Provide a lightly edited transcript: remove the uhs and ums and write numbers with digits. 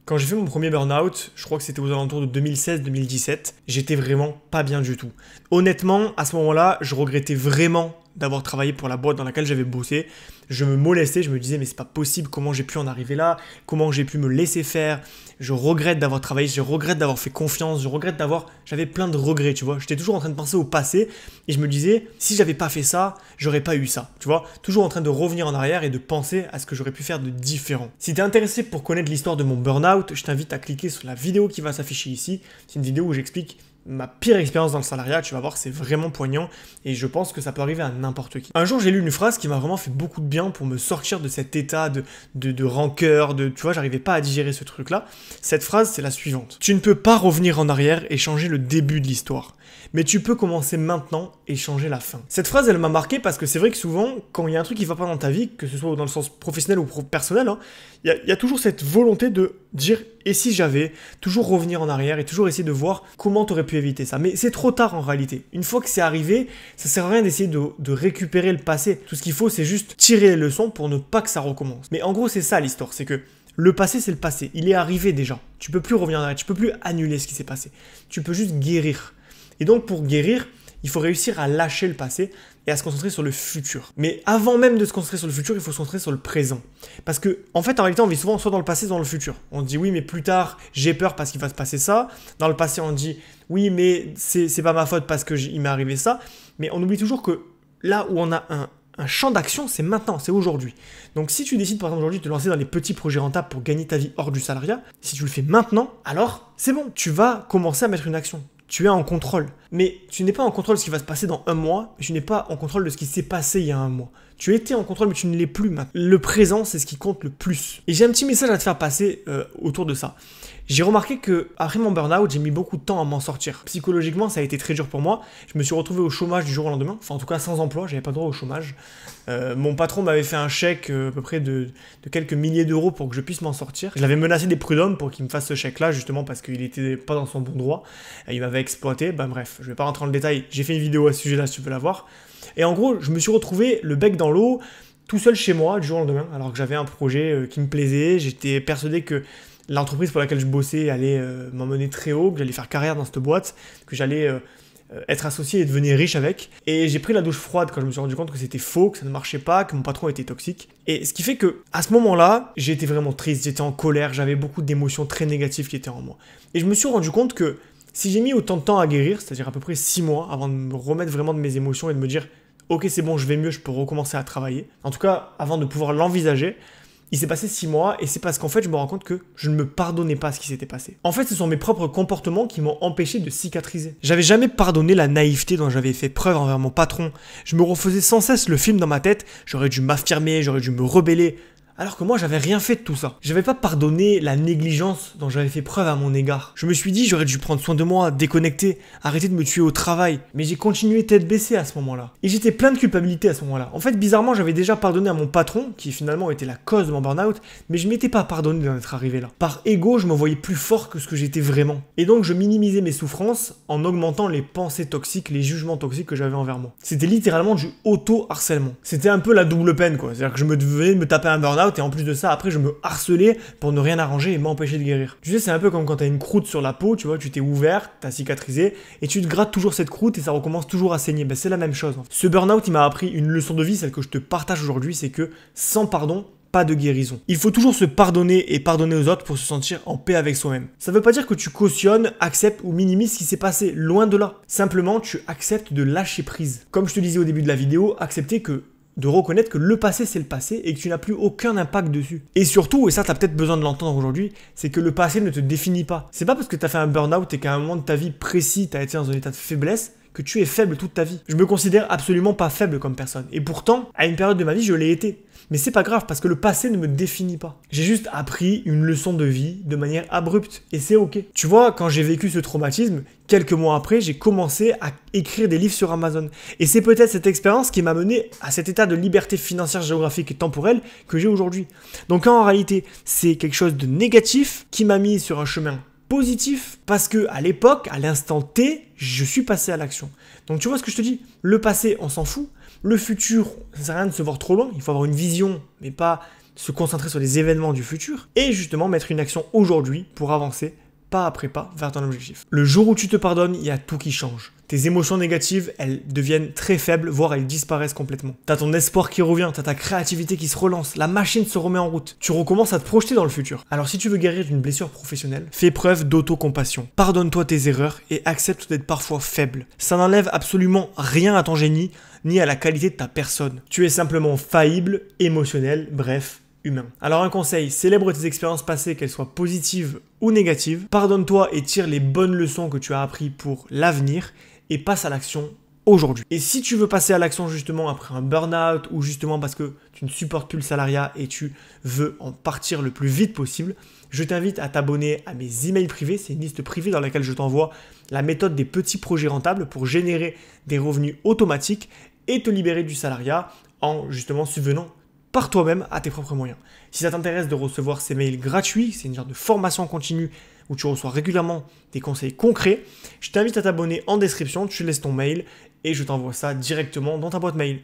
Quand j'ai fait mon premier burn-out, je crois que c'était aux alentours de 2016-2017, j'étais vraiment pas bien du tout. Honnêtement, à ce moment-là, je regrettais vraiment d'avoir travaillé pour la boîte dans laquelle j'avais bossé. Je me molestais, je me disais mais c'est pas possible, comment j'ai pu en arriver là, comment j'ai pu me laisser faire. Je regrette d'avoir travaillé, je regrette d'avoir fait confiance, j'avais plein de regrets, tu vois. J'étais toujours en train de penser au passé et je me disais si j'avais pas fait ça, j'aurais pas eu ça, tu vois. Toujours en train de revenir en arrière et de penser à ce que j'aurais pu faire de différent. Si t'es intéressé pour connaître l'histoire de mon burn-out, je t'invite à cliquer sur la vidéo qui va s'afficher ici. C'est une vidéo où j'explique ma pire expérience dans le salariat, tu vas voir, c'est vraiment poignant et je pense que ça peut arriver à n'importe qui. Un jour, j'ai lu une phrase qui m'a vraiment fait beaucoup de bien pour me sortir de cet état de rancœur, tu vois, j'arrivais pas à digérer ce truc-là. Cette phrase, c'est la suivante. Tu ne peux pas revenir en arrière et changer le début de l'histoire, mais tu peux commencer maintenant et changer la fin. Cette phrase, elle m'a marqué parce que c'est vrai que souvent, quand il y a un truc qui va pas dans ta vie, que ce soit dans le sens professionnel ou personnel, hein, il y a toujours cette volonté de dire « et si j'avais ?» Toujours revenir en arrière et toujours essayer de voir comment tu aurais pu éviter ça. Mais c'est trop tard en réalité. Une fois que c'est arrivé, ça sert à rien d'essayer de récupérer le passé. Tout ce qu'il faut, c'est juste tirer les leçons pour ne pas que ça recommence. Mais en gros, c'est ça l'histoire, c'est que le passé, c'est le passé. Il est arrivé déjà. Tu peux plus revenir en arrière, tu peux plus annuler ce qui s'est passé. Tu peux juste guérir. Et donc pour guérir, il faut réussir à lâcher le passé et à se concentrer sur le futur. Mais avant même de se concentrer sur le futur, il faut se concentrer sur le présent. Parce que, en fait, en réalité, on vit souvent soit dans le passé, soit dans le futur. On dit oui, mais plus tard, j'ai peur parce qu'il va se passer ça. Dans le passé, on dit oui, mais c'est pas ma faute parce qu'il m'est arrivé ça. Mais on oublie toujours que là où on a un champ d'action, c'est maintenant, c'est aujourd'hui. Donc si tu décides par exemple aujourd'hui de te lancer dans les petits projets rentables pour gagner ta vie hors du salariat, si tu le fais maintenant, alors c'est bon, tu vas commencer à mettre une action. Tu es en contrôle. Mais tu n'es pas en contrôle de ce qui va se passer dans un mois, mais tu n'es pas en contrôle de ce qui s'est passé il y a un mois. Tu étais en contrôle, mais tu ne l'es plus maintenant. Le présent, c'est ce qui compte le plus. Et j'ai un petit message à te faire passer autour de ça. J'ai remarqué que après mon burn-out, j'ai mis beaucoup de temps à m'en sortir. Psychologiquement, ça a été très dur pour moi. Je me suis retrouvé au chômage du jour au lendemain. Enfin, en tout cas, sans emploi, j'avais pas droit au chômage. Mon patron m'avait fait un chèque à peu près de quelques milliers d'euros pour que je puisse m'en sortir. Je l'avais menacé des prud'hommes pour qu'il me fasse ce chèque-là, justement parce qu'il était pas dans son bon droit. Il m'avait exploité. Ben bref, je vais pas rentrer dans le détail. J'ai fait une vidéo à ce sujet-là si tu veux la voir. Et en gros, je me suis retrouvé le bec dans l'eau, tout seul chez moi du jour au lendemain, alors que j'avais un projet qui me plaisait. J'étais persuadé que l'entreprise pour laquelle je bossais allait m'emmener très haut, que j'allais faire carrière dans cette boîte, que j'allais être associé et devenir riche avec. Et j'ai pris la douche froide quand je me suis rendu compte que c'était faux, que ça ne marchait pas, que mon patron était toxique. Et ce qui fait que à ce moment-là, j'étais vraiment triste, j'étais en colère, j'avais beaucoup d'émotions très négatives qui étaient en moi. Et je me suis rendu compte que si j'ai mis autant de temps à guérir, c'est-à-dire à peu près 6 mois avant de me remettre vraiment de mes émotions et de me dire « Ok, c'est bon, je vais mieux, je peux recommencer à travailler », en tout cas avant de pouvoir l'envisager, il s'est passé 6 mois et c'est parce qu'en fait je me rends compte que je ne me pardonnais pas ce qui s'était passé. En fait ce sont mes propres comportements qui m'ont empêché de cicatriser. J'avais jamais pardonné la naïveté dont j'avais fait preuve envers mon patron. Je me refaisais sans cesse le film dans ma tête, j'aurais dû m'affirmer, j'aurais dû me rebeller. Alors que moi, j'avais rien fait de tout ça. J'avais pas pardonné la négligence dont j'avais fait preuve à mon égard. Je me suis dit, j'aurais dû prendre soin de moi, déconnecter, arrêter de me tuer au travail. Mais j'ai continué tête baissée à ce moment-là. Et j'étais plein de culpabilité à ce moment-là. En fait, bizarrement, j'avais déjà pardonné à mon patron, qui finalement était la cause de mon burn-out, mais je m'étais pas pardonné d'en être arrivé là. Par ego, je me voyais plus fort que ce que j'étais vraiment. Et donc, je minimisais mes souffrances en augmentant les pensées toxiques, les jugements toxiques que j'avais envers moi. C'était littéralement du auto-harcèlement. C'était un peu la double peine, quoi. C'est-à-dire que je me venais de me taper un burn-out et en plus de ça, après je me harcelais pour ne rien arranger et m'empêcher de guérir. Tu sais, c'est un peu comme quand t'as une croûte sur la peau, tu vois, tu t'es ouvert, t'as cicatrisé, et tu te grattes toujours cette croûte et ça recommence toujours à saigner. Ben, c'est la même chose. Ce burn-out, il m'a appris une leçon de vie, celle que je te partage aujourd'hui, c'est que sans pardon, pas de guérison. Il faut toujours se pardonner et pardonner aux autres pour se sentir en paix avec soi-même. Ça veut pas dire que tu cautionnes, acceptes ou minimises ce qui s'est passé, loin de là. Simplement, tu acceptes de lâcher prise. Comme je te disais au début de la vidéo, accepter de reconnaître que le passé c'est le passé et que tu n'as plus aucun impact dessus. Et surtout, et ça t'as peut-être besoin de l'entendre aujourd'hui, c'est que le passé ne te définit pas. C'est pas parce que t'as fait un burn-out et qu'à un moment de ta vie précis t'as été dans un état de faiblesse que tu es faible toute ta vie. Je me considère absolument pas faible comme personne. Et pourtant, à une période de ma vie, je l'ai été. Mais c'est pas grave parce que le passé ne me définit pas. J'ai juste appris une leçon de vie de manière abrupte et c'est ok. Tu vois, quand j'ai vécu ce traumatisme, quelques mois après, j'ai commencé à écrire des livres sur Amazon. Et c'est peut-être cette expérience qui m'a mené à cet état de liberté financière, géographique et temporelle que j'ai aujourd'hui. Donc en réalité, c'est quelque chose de négatif qui m'a mis sur un chemin positif parce que à l'époque, à l'instant T, je suis passé à l'action. Donc tu vois ce que je te dis, le passé, on s'en fout. Le futur, ça sert à rien de se voir trop loin. Il faut avoir une vision, mais pas se concentrer sur les événements du futur et justement mettre une action aujourd'hui pour avancer pas après pas vers ton objectif. Le jour où tu te pardonnes, il y a tout qui change. Tes émotions négatives, elles deviennent très faibles, voire elles disparaissent complètement. T'as ton espoir qui revient, t'as ta créativité qui se relance, la machine se remet en route. Tu recommences à te projeter dans le futur. Alors si tu veux guérir d'une blessure professionnelle, fais preuve d'autocompassion. Pardonne-toi tes erreurs et accepte d'être parfois faible. Ça n'enlève absolument rien à ton génie, ni à la qualité de ta personne. Tu es simplement faillible, émotionnel, bref, humain. Alors un conseil, célèbre tes expériences passées, qu'elles soient positives ou négatives. Pardonne-toi et tire les bonnes leçons que tu as apprises pour l'avenir et passe à l'action aujourd'hui. Et si tu veux passer à l'action justement après un burn-out ou justement parce que tu ne supportes plus le salariat et tu veux en partir le plus vite possible, je t'invite à t'abonner à mes emails privés. C'est une liste privée dans laquelle je t'envoie la méthode des petits projets rentables pour générer des revenus automatiques et te libérer du salariat en justement subvenant par toi-même à tes propres moyens. Si ça t'intéresse de recevoir ces mails gratuits, c'est une sorte de formation continue où tu reçois régulièrement des conseils concrets, je t'invite à t'abonner en description, tu laisses ton mail et je t'envoie ça directement dans ta boîte mail.